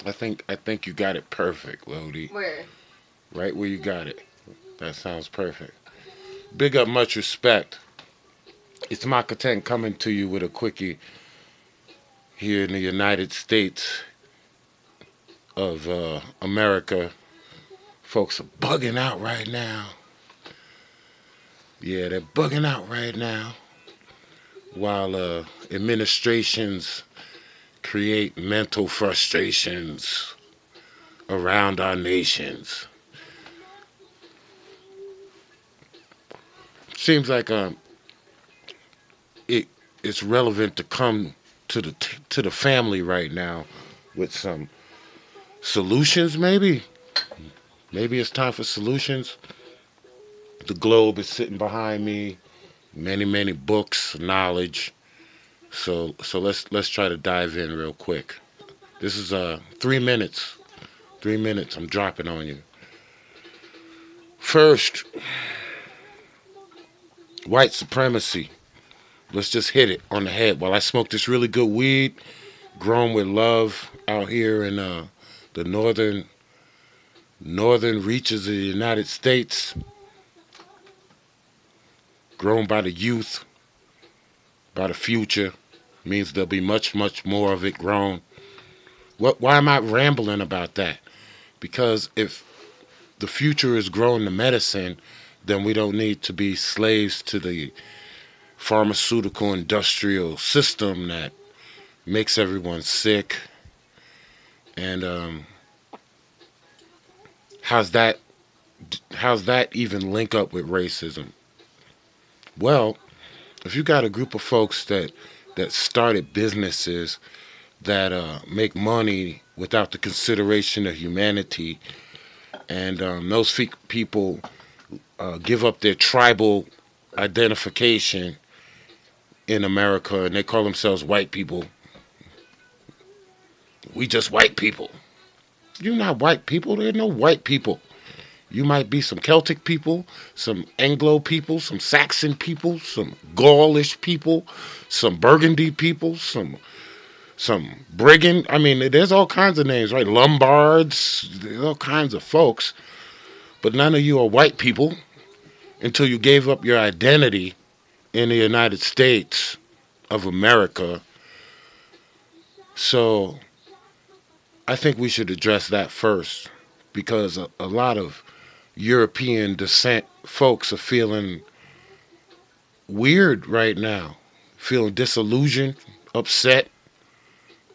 I think you got it perfect, Lodi. Where? Right where you got it. That sounds perfect. Big up, much respect. It's Makaten coming to you with a quickie here in the United States of America. Folks are bugging out right now. Yeah, they're bugging out right now while administrations create mental frustrations around our nations. Seems like it it's relevant to come to the family right now with some solutions. Maybe it's time for solutions. The globe is sitting behind me. Many books, knowledge. So let's try to dive in real quick. This is 3 minutes. 3 minutes. I'm dropping on you. First, white supremacy. Let's just hit it on the head while I smoke this really good weed, grown with love out here in the northern reaches of the United States, grown by the youth, by the future. Means there'll be much more of it grown. Why am I rambling about that? Because if the future is growing the medicine, then we don't need to be slaves to the pharmaceutical industrial system that makes everyone sick. And how's that? How's that even link up with racism? Well, if you got a group of folks that started businesses that make money without the consideration of humanity, and those people give up their tribal identification in America, and they call themselves white people. We just white people. You're not white people. There are no white people. You might be some Celtic people, some Anglo people, some Saxon people, some Gaulish people, some Burgundy people, some Brigand. I mean, there's all kinds of names, right? Lombards. There's all kinds of folks. But none of you are white people until you gave up your identity in the United States of America. So I think we should address that first because a lot of European descent folks are feeling weird right now, feeling disillusioned, upset.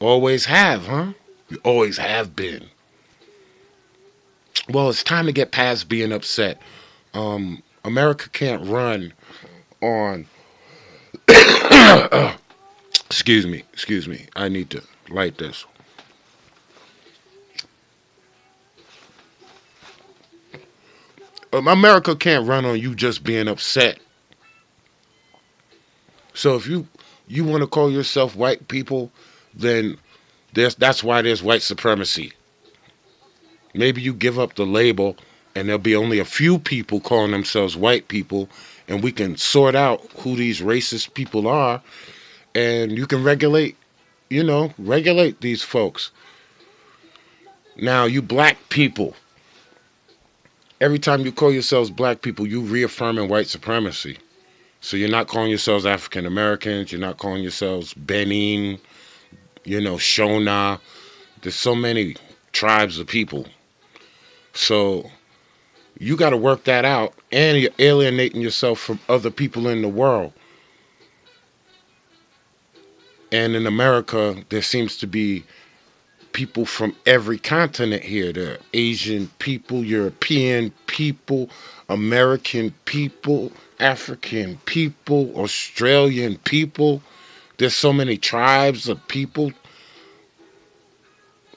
Always have, huh? You always have been. Well, it's time to get past being upset. America can't run on. Excuse me. I need to light this. America can't run on you just being upset. So if you want to call yourself white people, then that's why there's white supremacy. Maybe you give up the label, and there'll be only a few people calling themselves white people, and we can sort out who these racist people are, and you can regulate these folks. Now, you black people, every time you call yourselves black people, you reaffirming white supremacy. So you're not calling yourselves African Americans. You're not calling yourselves Benin, Shona. There's so many tribes of people. So you got to work that out, and you're alienating yourself from other people in the world. And in America, there seems to be people from every continent here. There are Asian people, European people, American people, African people, Australian people. There's so many tribes of people.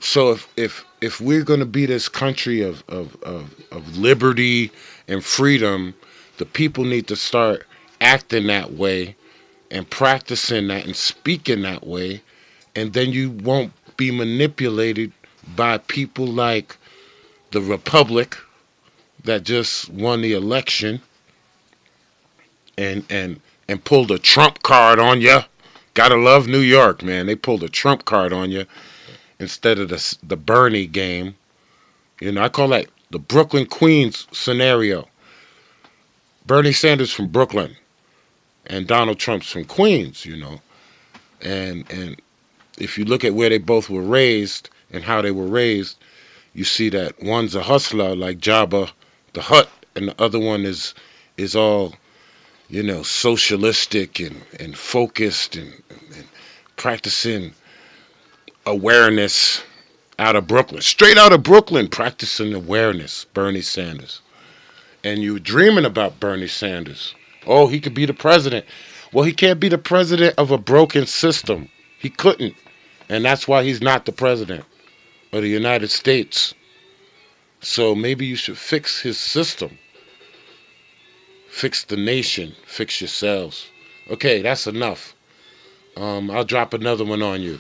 So if we're going to be this country of liberty and freedom, the people need to start acting that way and practicing that and speaking that way, and then you won't be manipulated by people like the Republic that just won the election and pulled a Trump card on you. Gotta love New York, man. They pulled a Trump card on you, instead of the Bernie game. You know, I call that the Brooklyn Queens scenario. Bernie Sanders from Brooklyn and Donald Trump's from Queens. You know, and if you look at where they both were raised and how they were raised, you see that one's a hustler like Jabba the Hutt, and the other one is all, you know, socialistic and focused and practicing awareness out of Brooklyn, straight out of Brooklyn, practicing awareness. Bernie Sanders, and you were dreaming about Bernie Sanders. Oh, he could be the president. Well, he can't be the president of a broken system. He couldn't, and that's why he's not the president of the United States. So maybe you should fix his system, fix the nation, fix yourselves. Okay, that's enough. I'll drop another one on you.